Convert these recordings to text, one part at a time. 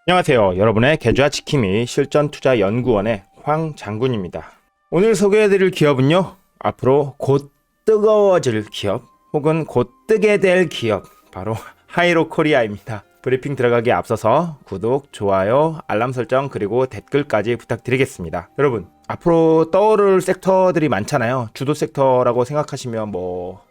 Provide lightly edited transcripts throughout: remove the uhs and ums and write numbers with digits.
안녕하세요. 여러분의 계좌 지킴이 실전투자연구원의 황장군입니다. 오늘 소개해드릴 기업은요, 앞으로 곧 뜨거워질 기업 혹은 곧 뜨게 될 기업, 바로 하이로코리아입니다. 브리핑 들어가기에 앞서서 구독, 좋아요, 알람 설정 그리고 댓글까지 부탁드리겠습니다. 여러분, 앞으로 떠오를 섹터들이 많잖아요. 주도 섹터라고 생각하시면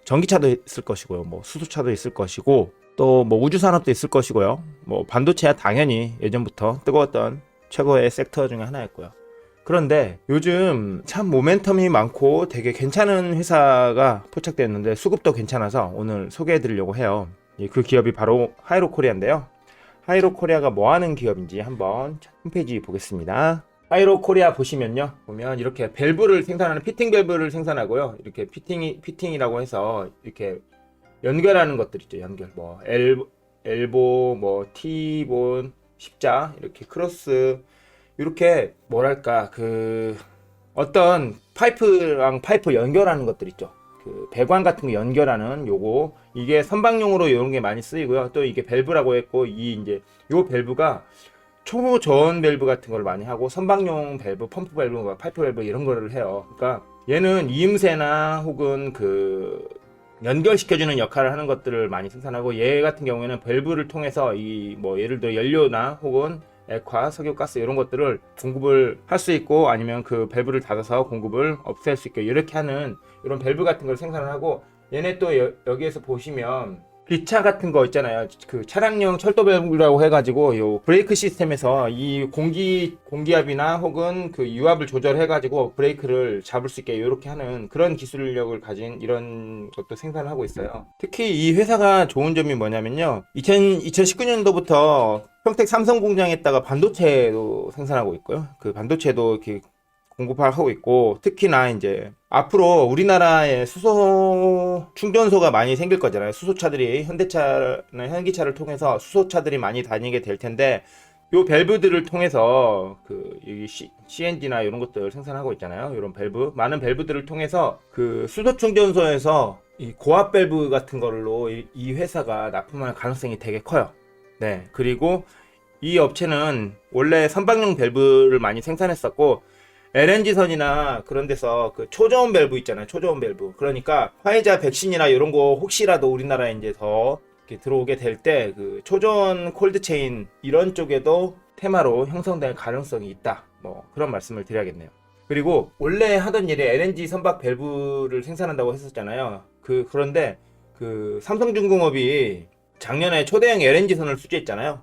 전기차도 있을 것이고요, 수소차도 있을 것이고, 또 우주 산업도 있을 것이고요. 반도체야 당연히 예전부터 뜨거웠던 최고의 섹터 중에 하나였고요. 그런데 요즘 참 모멘텀이 많고 되게 괜찮은 회사가 포착됐는데 수급도 괜찮아서 오늘 소개해 드리려고 해요. 그 기업이 바로 하이로코리아인데요. 하이로코리아가 뭐 하는 기업인지 한번 홈페이지 보겠습니다. 하이로코리아 보면 이렇게 밸브를 생산하는 피팅 밸브를 생산하고요. 이렇게 피팅이라고 해서 이렇게 연결하는 것들 있죠. 연결 엘보 티본 십자 이렇게 크로스 이렇게 뭐랄까 어떤 파이프랑 파이프 연결하는 것들 있죠. 배관 같은 거 연결하는 요거 이게 선박용으로 이런 게 많이 쓰이고요. 또 이게 밸브라고 했고 요 밸브가 초저온 밸브 같은 걸 많이 하고 선박용 밸브, 펌프 밸브, 파이프 밸브 이런 거를 해요. 그러니까 얘는 이음새나 혹은 연결시켜주는 역할을 하는 것들을 많이 생산하고 얘 같은 경우에는 밸브를 통해서 예를 들어 연료나 혹은 액화, 석유가스 이런 것들을 공급을 할 수 있고 아니면 그 밸브를 닫아서 공급을 없앨 수 있게 이렇게 하는 이런 밸브 같은 걸 생산을 하고 얘네 또 여기에서 보시면 기차 같은 거 있잖아요. 차량용 철도 밸브라고 해가지고 요 브레이크 시스템에서 이 공기압이나 혹은 유압을 조절해가지고 브레이크를 잡을 수 있게 이렇게 하는 그런 기술력을 가진 이런 것도 생산을 하고 있어요. 특히 이 회사가 좋은 점이 뭐냐면요. 2019년도부터 평택 삼성 공장에다가 반도체도 생산하고 있고요. 그 반도체도 이렇게 공급하고 있고 특히나 이제 앞으로 우리나라에 수소 충전소가 많이 생길 거잖아요. 수소차들이 현대차나 현기차를 통해서 수소차들이 많이 다니게 될 텐데 요 밸브들을 통해서 CNG나 이런 것들 생산하고 있잖아요. 이런 많은 밸브들을 통해서 수소 충전소에서 이 고압 밸브 같은 걸로 이 회사가 납품할 가능성이 되게 커요. 네. 그리고 이 업체는 원래 선박용 밸브를 많이 생산했었고 LNG선이나 그런 데서 초저온 밸브 있잖아요. 초저온 밸브. 그러니까 화이자 백신이나 이런 거 혹시라도 우리나라에 이제 더 들어오게 될 때 초저온 콜드체인 이런 쪽에도 테마로 형성될 가능성이 있다. 그런 말씀을 드려야겠네요. 그리고 원래 하던 일이 LNG 선박 밸브를 생산한다고 했었잖아요. 그런데 삼성중공업이 작년에 초대형 LNG선을 수주했잖아요.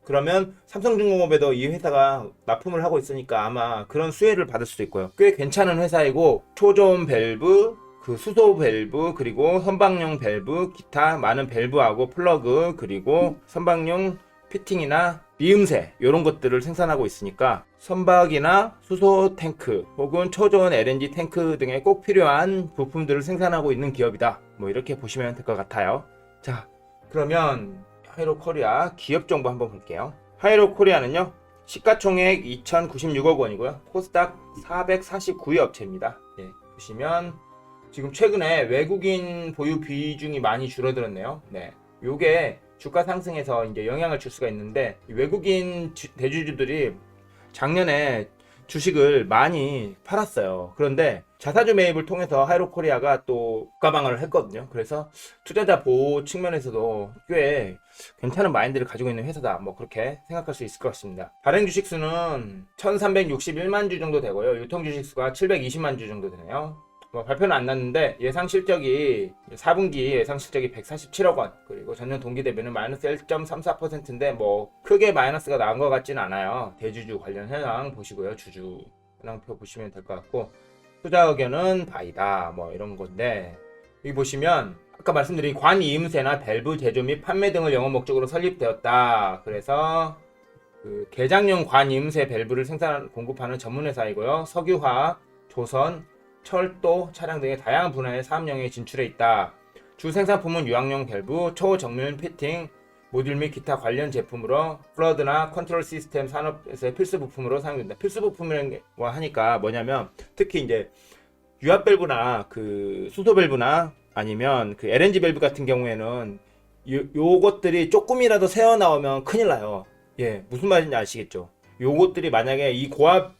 그러면 삼성중공업에도 이 회사가 납품을 하고 있으니까 아마 그런 수혜를 받을 수도 있고요. 꽤 괜찮은 회사이고 초저온 밸브, 수소 밸브, 그리고 선박용 밸브, 기타 많은 밸브하고 플러그, 그리고 선박용 피팅이나 미음새 이런 것들을 생산하고 있으니까 선박이나 수소 탱크 혹은 초저온 LNG 탱크 등에 꼭 필요한 부품들을 생산하고 있는 기업이다. 이렇게 보시면 될 것 같아요. 자, 그러면 하이로코리아 기업 정보 한번 볼게요. 하이로코리아는요, 시가총액 2,096억 원이고요. 코스닥 449위 업체입니다. 예, 보시면 지금 최근에 외국인 보유 비중이 많이 줄어들었네요. 네, 요게 주가 상승에서 이제 영향을 줄 수가 있는데 외국인 대주주들이 작년에 주식을 많이 팔았어요. 그런데 자사주 매입을 통해서 하이로코리아가 또 국가방어를 했거든요. 그래서 투자자 보호 측면에서도 꽤 괜찮은 마인드를 가지고 있는 회사다. 그렇게 생각할 수 있을 것 같습니다. 발행 주식 수는 1361만 주 정도 되고요. 유통 주식 수가 720만 주 정도 되네요. 발표는 안 났는데 예상 실적이 4분기 예상 실적이 147억 원, 그리고 전년 동기 대비는 마이너스 1.34%인데 크게 마이너스가 나온 것 같지는 않아요. 대주주 관련 현황 보시고요. 주주 현황표 보시면 될 것 같고, 투자 의견은 바이다 이런 건데, 여기 보시면 아까 말씀드린 관이음새나 밸브 제조 및 판매 등을 영업 목적으로 설립되었다. 그래서 개장용 관이음새 밸브를 공급하는 전문 회사이고요. 석유화학, 조선, 철도, 차량 등의 다양한 분야의 사업 영역에 진출해 있다. 주 생산품은 유황용 밸브, 초정밀 피팅, 모듈 및 기타 관련 제품으로 플러드나 컨트롤 시스템 산업에서의 필수 부품으로 사용된다. 필수 부품이라고 하니까 뭐냐면 특히 이제 유압 밸브나 수소 밸브나 아니면 LNG 밸브 같은 경우에는 요것들이 조금이라도 새어 나오면 큰일 나요. 예, 무슨 말인지 아시겠죠? 요것들이 만약에 이 고압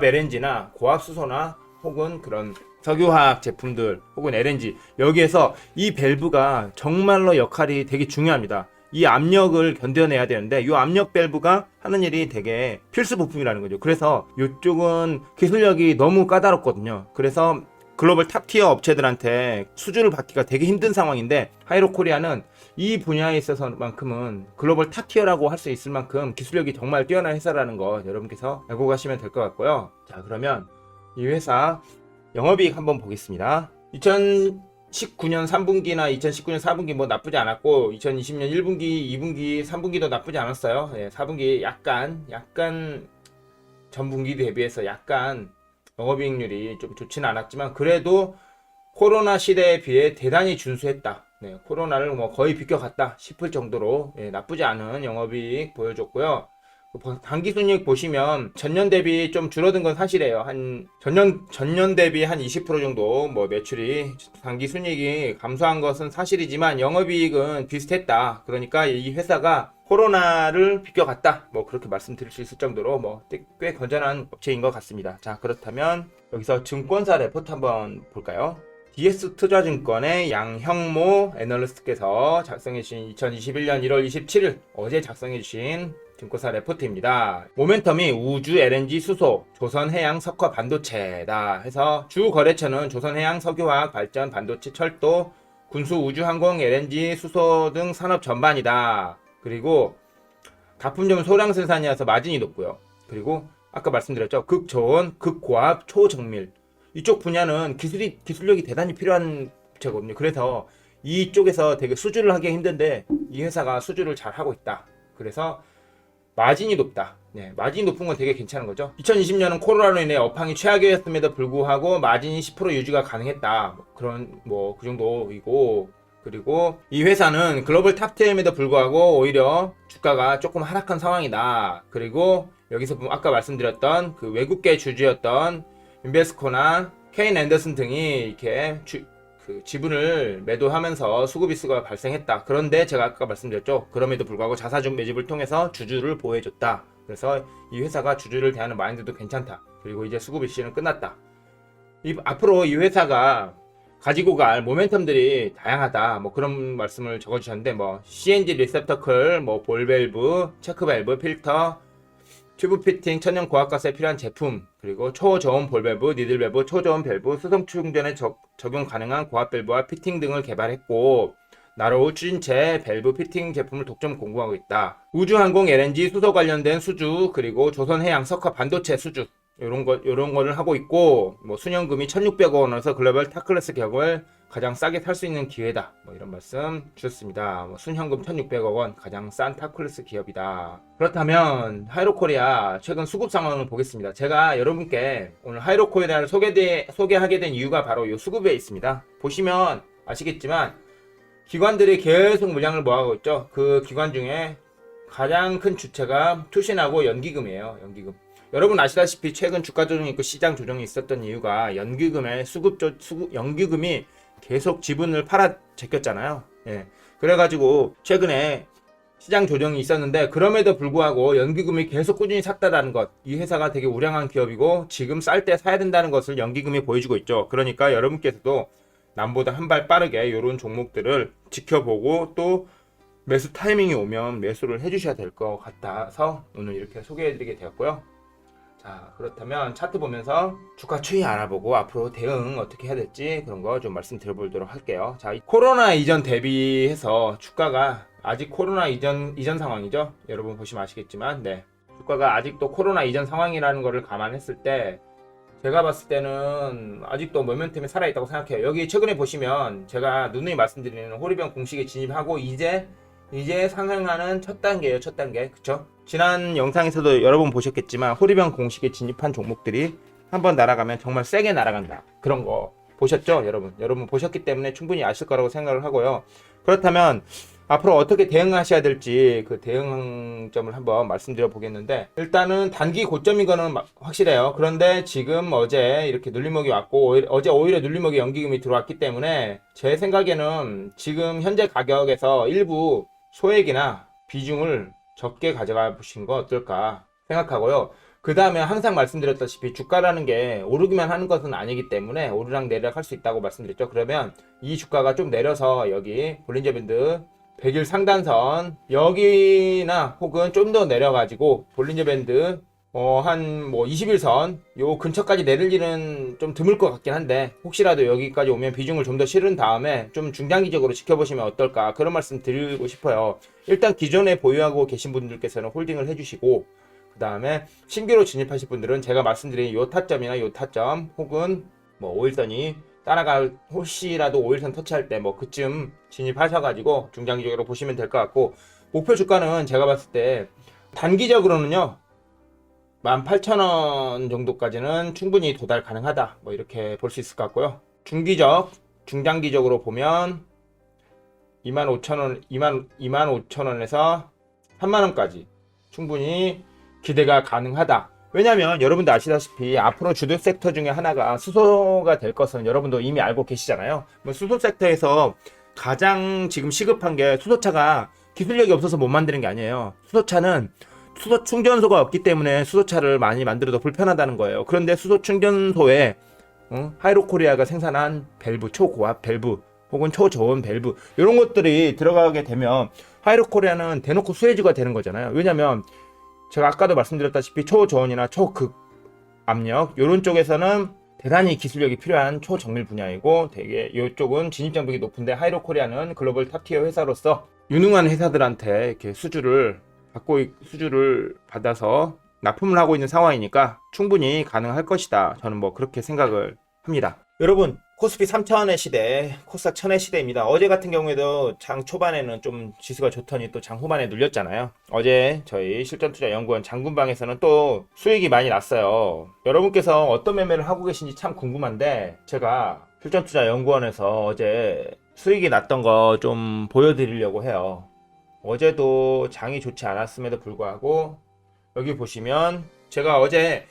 LNG나 고압 수소나 혹은 그런 석유화학 제품들 혹은 LNG 여기에서 이 밸브가 정말로 역할이 되게 중요합니다. 이 압력을 견뎌내야 되는데 이 압력 밸브가 하는 일이 되게 필수 부품이라는 거죠. 그래서 이쪽은 기술력이 너무 까다롭거든요. 그래서 글로벌 탑티어 업체들한테 수주를 받기가 되게 힘든 상황인데 하이로코리아는 이 분야에 있어서만큼은 글로벌 탑티어라고 할 수 있을 만큼 기술력이 정말 뛰어난 회사라는 거 여러분께서 알고 가시면 될 것 같고요. 자, 그러면 이 회사 영업이익 한번 보겠습니다. 2019년 3분기나 2019년 4분기 뭐 나쁘지 않았고 2020년 1분기, 2분기, 3분기도 나쁘지 않았어요. 예, 4분기 약간 전분기 대비해서 약간 영업이익률이 좀 좋지는 않았지만 그래도 코로나 시대에 비해 대단히 준수했다. 네, 코로나를 뭐 거의 비껴갔다 싶을 정도로 나쁘지 않은 영업이익 보여줬고요. 당기순이익 보시면 전년 대비 좀 줄어든 건 사실이에요. 한 전년 대비 한 20% 정도 뭐 매출이 당기순이익이 감소한 것은 사실이지만 영업이익은 비슷했다. 그러니까 이 회사가 코로나를 비껴갔다. 뭐 그렇게 말씀드릴 수 있을 정도로 뭐 꽤 건전한 업체인 것 같습니다. 자, 그렇다면 여기서 증권사 레포트 한번 볼까요? DS투자증권의 양형모 애널리스트께서 작성해주신 2021년 1월 27일 어제 작성해주신 증권사 레포트입니다. 모멘텀이 우주, LNG, 수소, 조선해양, 석화, 반도체다 해서 주 거래처는 조선해양, 석유화학, 발전, 반도체, 철도, 군수, 우주, 항공, LNG, 수소 등 산업 전반이다. 그리고 가품점 소량 생산이어서 마진이 높고요. 그리고 아까 말씀드렸죠. 극저온, 극고압, 초정밀 이쪽 분야는 기술력이 대단히 필요한 업체거든요. 그래서 이쪽에서 되게 수주를 하기 힘든데 이 회사가 수주를 잘 하고 있다. 그래서 마진이 높다. 네, 마진이 높은 건 되게 괜찮은 거죠. 2020년은 코로나로 인해 업황이 최악이었음에도 불구하고 마진이 10% 유지가 가능했다. 그런 그 정도이고 그리고 이 회사는 글로벌 탑10임에도 불구하고 오히려 주가가 조금 하락한 상황이다. 그리고 여기서 보면 아까 말씀드렸던 그 외국계 주주였던 인베스코나 케인 앤더슨 등이 이렇게 지분을 매도하면서 수급이수가 발생했다. 그런데 제가 아까 말씀드렸죠. 그럼에도 불구하고 자사주 매집을 통해서 주주를 보호해줬다. 그래서 이 회사가 주주를 대하는 마인드도 괜찮다. 그리고 이제 수급이슈는 끝났다. 앞으로 이 회사가 가지고 갈 모멘텀들이 다양하다. 뭐 그런 말씀을 적어주셨는데 뭐 CNG 리셉터클, 뭐 볼밸브, 체크밸브, 필터, 튜브 피팅, 천연 고압가스에 필요한 제품, 그리고 초저온 볼밸브, 니들밸브, 초저온 밸브, 수동 충전에 적용 가능한 고압 밸브와 피팅 등을 개발했고 나로우 추진체 밸브 피팅 제품을 독점 공급하고 있다. 우주항공, LNG, 수소 관련된 수주, 그리고 조선해양, 석화, 반도체 수주 요런 거를 하고 있고 뭐 수년금이 1,600억 원에서 글로벌 탑클래스 격을 가장 싸게 살 수 있는 기회다. 뭐 이런 말씀 주셨습니다. 뭐 순현금 1,600억 원 가장 싼 탑클래스 기업이다. 그렇다면 하이로코리아 최근 수급 상황을 보겠습니다. 제가 여러분께 오늘 하이로코리아를 소개하게 된 이유가 바로 이 수급에 있습니다. 보시면 아시겠지만 기관들이 계속 물량을 모아가고 있죠. 그 기관 중에 가장 큰 주체가 투신하고 연기금이에요. 연기금. 여러분 아시다시피 최근 주가 조정이 있고 시장 조정이 있었던 이유가 연기금의 연기금이 계속 지분을 팔아 제꼈잖아요. 예. 그래가지고 최근에 시장 조정이 있었는데 그럼에도 불구하고 연기금이 계속 꾸준히 샀다라는 것, 이 회사가 되게 우량한 기업이고 지금 쌀 때 사야 된다는 것을 연기금이 보여주고 있죠. 그러니까 여러분께서도 남보다 한 발 빠르게 이런 종목들을 지켜보고 또 매수 타이밍이 오면 매수를 해주셔야 될 것 같아서 오늘 이렇게 소개해드리게 되었고요. 자, 그렇다면 차트 보면서 주가 추이 알아보고 앞으로 대응 어떻게 해야 될지 그런 거 좀 말씀드려보도록 할게요. 자, 코로나 이전 대비해서 주가가 아직 코로나 이전 상황이죠. 여러분 보시면 아시겠지만 네, 주가가 아직도 코로나 이전 상황이라는 거를 감안했을 때 제가 봤을 때는 아직도 모멘텀이 살아있다고 생각해요. 여기 최근에 보시면 제가 누누이 말씀드리는 호리병 공식에 진입하고 이제 상승하는 첫 단계예요. 첫 단계. 그쵸? 지난 영상에서도 여러 번 보셨겠지만 호리병 공식에 진입한 종목들이 한번 날아가면 정말 세게 날아간다. 그런 거 보셨죠? 여러분 보셨기 때문에 충분히 아실 거라고 생각을 하고요. 그렇다면 앞으로 어떻게 대응하셔야 될지 그 대응점을 한번 말씀드려 보겠는데 일단은 단기 고점인 거는 확실해요. 그런데 지금 어제 이렇게 눌림목이 왔고 어제 오히려 눌림목에 연기금이 들어왔기 때문에 제 생각에는 지금 현재 가격에서 일부 소액이나 비중을 적게 가져가 보신 거 어떨까 생각하고요. 그 다음에 항상 말씀드렸다시피 주가라는 게 오르기만 하는 것은 아니기 때문에 오르락 내리락 할 수 있다고 말씀드렸죠. 그러면 이 주가가 좀 내려서 여기 볼린저 밴드 100일 상단선 여기나 혹은 좀 더 내려가지고 볼린저 밴드 한 뭐 20일선 요 근처까지 내릴 일은 좀 드물 것 같긴 한데 혹시라도 여기까지 오면 비중을 좀 더 실은 다음에 좀 중장기적으로 지켜보시면 어떨까 그런 말씀 드리고 싶어요. 일단 기존에 보유하고 계신 분들께서는 홀딩을 해주시고 그 다음에 신규로 진입하실 분들은 제가 말씀드린 요 타점이나 요 타점 혹은 뭐 5일선이 따라갈 혹시라도 5일선 터치할 때 뭐 그쯤 진입하셔가지고 중장기적으로 보시면 될 것 같고 목표 주가는 제가 봤을 때 단기적으로는요 18,000원 정도까지는 충분히 도달 가능하다 뭐 이렇게 볼 수 있을 것 같고요. 중장기적으로 보면 25,000원 25,000원에서 30,000원까지 충분히 기대가 가능하다. 왜냐면 여러분도 아시다시피 앞으로 주도 섹터 중에 하나가 수소가 될 것은 여러분도 이미 알고 계시잖아요. 수소 섹터에서 가장 지금 시급한 게 수소차가 기술력이 없어서 못 만드는 게 아니에요. 수소차는 수소 충전소가 없기 때문에 수소차를 많이 만들어도 불편하다는 거예요. 그런데 수소 충전소에 하이로코리아가 생산한 밸브, 초고압 밸브 혹은 초저온 밸브 이런 것들이 들어가게 되면 하이로코리아는 대놓고 수혜주가 되는 거잖아요. 왜냐면 제가 아까도 말씀드렸다시피 초저온이나 초극 압력 이런 쪽에서는 대단히 기술력이 필요한 초정밀 분야이고 되게 이쪽은 진입장벽이 높은데 하이로코리아는 글로벌 탑티어 회사로서 유능한 회사들한테 이렇게 수주를 받아서 납품을 하고 있는 상황이니까 충분히 가능할 것이다. 저는 뭐 그렇게 생각을 합니다. 여러분 코스피 3,000의 시대, 코스닥 1,000의 시대입니다. 어제 같은 경우에도 장 초반에는 좀 지수가 좋더니 또 장 후반에 눌렸잖아요. 어제 저희 실전투자연구원 장군방에서는 또 수익이 많이 났어요. 여러분께서 어떤 매매를 하고 계신지 참 궁금한데 제가 실전투자연구원에서 어제 수익이 났던 거 좀 보여드리려고 해요. 어제도 장이 좋지 않았음에도 불구하고 여기 보시면 제가 어제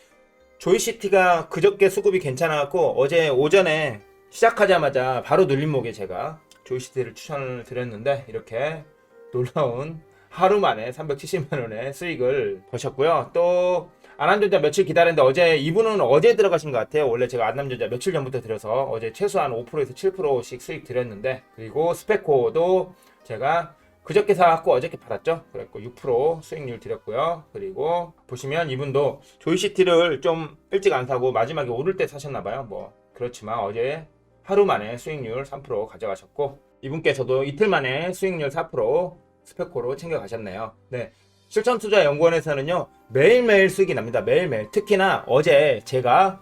조이시티가 그저께 수급이 괜찮았고 어제 오전에 시작하자마자 바로 눌림목에 제가 조이시티를 추천을 드렸는데 이렇게 놀라운 하루 만에 370만원의 수익을 버셨고요. 또 안암전자 며칠 기다렸는데 어제 이분은 어제 들어가신 것 같아요. 원래 제가 안암전자 며칠 전부터 드려서 어제 최소한 5%에서 7%씩 수익 드렸는데 그리고 스페코도 제가 그저께 사갖고 어저께 팔았죠. 그래갖고 6% 수익률 드렸고요. 그리고 보시면 이분도 조이시티를 좀 일찍 안 사고 마지막에 오를 때 사셨나봐요. 뭐 그렇지만 어제 하루 만에 수익률 3% 가져가셨고 이분께서도 이틀 만에 수익률 4% 스페코로 챙겨가셨네요. 네, 실전투자연구원에서는요 매일매일 수익이 납니다. 매일매일. 특히나 어제 제가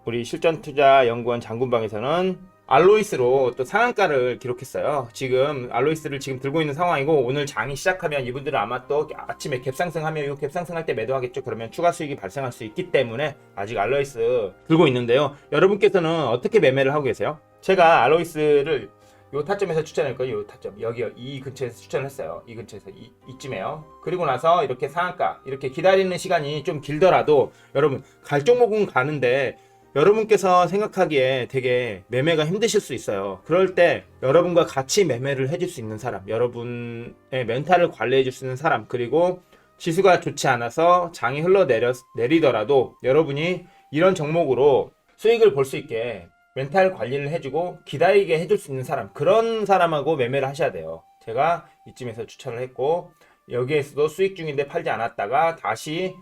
우리 실전투자연구원 장군방에서는 알로이스로 또 상한가를 기록했어요. 지금 알로이스를 지금 들고 있는 상황이고 오늘 장이 시작하면 이분들은 아마 또 아침에 갭상승하면 이 갭상승할 때 매도하겠죠. 그러면 추가 수익이 발생할 수 있기 때문에 아직 알로이스 들고 있는데요. 여러분께서는 어떻게 매매를 하고 계세요? 제가 알로이스를 요 타점에서 추천했고요. 요 타점 여기 이 근처에서 추천했어요. 이 근처에서 이쯤에요. 그리고 나서 이렇게 상한가 이렇게 기다리는 시간이 좀 길더라도 여러분 갈 종목은 가는데 여러분께서 생각하기에 되게 매매가 힘드실 수 있어요. 그럴 때 여러분과 같이 매매를 해줄 수 있는 사람, 여러분의 멘탈을 관리해 줄 수 있는 사람, 그리고 지수가 좋지 않아서 장이 흘러내리더라도 여러분이 이런 종목으로 수익을 볼 수 있게 멘탈 관리를 해주고 기다리게 해줄 수 있는 사람, 그런 사람하고 매매를 하셔야 돼요. 제가 이쯤에서 추천을 했고 여기에서도 수익 중인데 팔지 않았다가 다시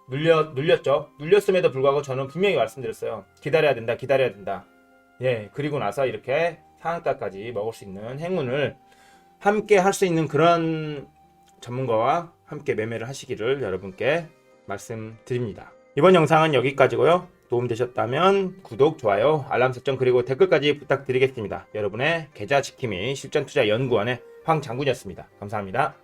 눌렸죠. 눌렸음에도 불구하고 저는 분명히 말씀드렸어요. 기다려야 된다. 예, 그리고 나서 이렇게 상한가까지 먹을 수 있는 행운을 함께 할 수 있는 그런 전문가와 함께 매매를 하시기를 여러분께 말씀드립니다. 이번 영상은 여기까지고요. 도움되셨다면 구독, 좋아요, 알람 설정 그리고 댓글까지 부탁드리겠습니다. 여러분의 계좌 지킴이 실전투자연구원의 황장군이었습니다. 감사합니다.